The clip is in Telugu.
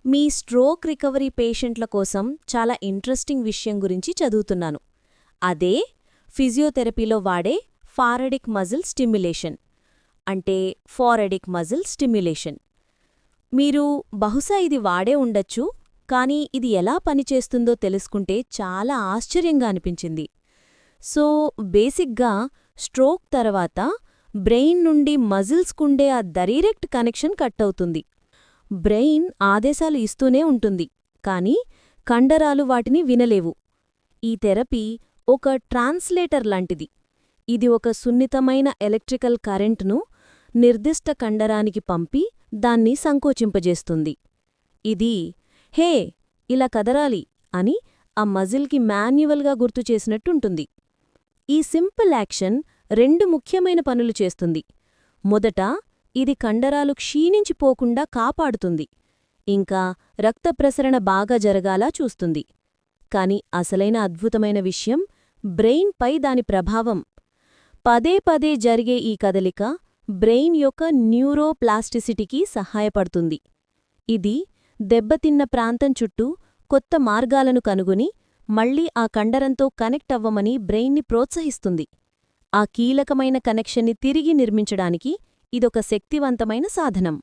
మీ స్ట్రోక్ రికవరీ పేషెంట్ల కోసం చాలా ఇంట్రెస్టింగ్ విషయం గురించి చదువుతున్నాను. అదే ఫిజియోథెరపీలో వాడే ఫారెడిక్ మజిల్ స్టిమ్యులేషన్ అంటే ఫోరెడిక్ మజిల్ స్టిమ్యులేషన్. మీరు బహుశా ఇది వాడే ఉండొచ్చు, కానీ ఇది ఎలా పనిచేస్తుందో తెలుసుకుంటే చాలా ఆశ్చర్యంగా అనిపించింది. సో బేసిక్గా స్ట్రోక్ తర్వాత బ్రెయిన్ నుండి మజిల్స్కుండే ఆ డైరెక్ట్ కనెక్షన్ కట్ అవుతుంది. బ్రెయిన్ ఆదేశాలు ఇస్తూనే ఉంటుంది, కానీ కండరాలు వాటిని వినలేవు. ఈ థెరపీ ఒక ట్రాన్స్లేటర్ లాంటిది. ఇది ఒక సున్నితమైన ఎలక్ట్రికల్ కరెంట్ను నిర్దిష్ట కండరానికి పంపి దాన్ని సంకోచింపజేస్తుంది. ఇది హే ఇలా కదరాలి అని ఆ మజిల్కి మాన్యువల్గా గుర్తుచేసినట్టుంటుంది. ఈ సింపుల్ యాక్షన్ రెండు ముఖ్యమైన పనులు చేస్తుంది. మొదట, ఇది కండరాలు క్షీణించిపోకుండా కాపాడుతుంది, ఇంకా రక్త ప్రసరణ బాగా జరగాలా చూస్తుంది. కాని అసలైన అద్భుతమైన విషయం బ్రెయిన్ పై దాని ప్రభావం. పదే పదే జరిగే ఈ కదలిక బ్రెయిన్ యొక్క న్యూరోప్లాస్టిసిటీకి సహాయపడుతుంది. ఇది దెబ్బతిన్న ప్రాంతం చుట్టూ కొత్త మార్గాలను కనుగొని మళ్లీ ఆ కండరంతో కనెక్ట్ అవ్వమని బ్రెయిన్ని ప్రోత్సహిస్తుంది. ఆ కీలకమైన కనెక్షన్ని తిరిగి నిర్మించడానికి ఇదొక శక్తివంతమైన సాధనం.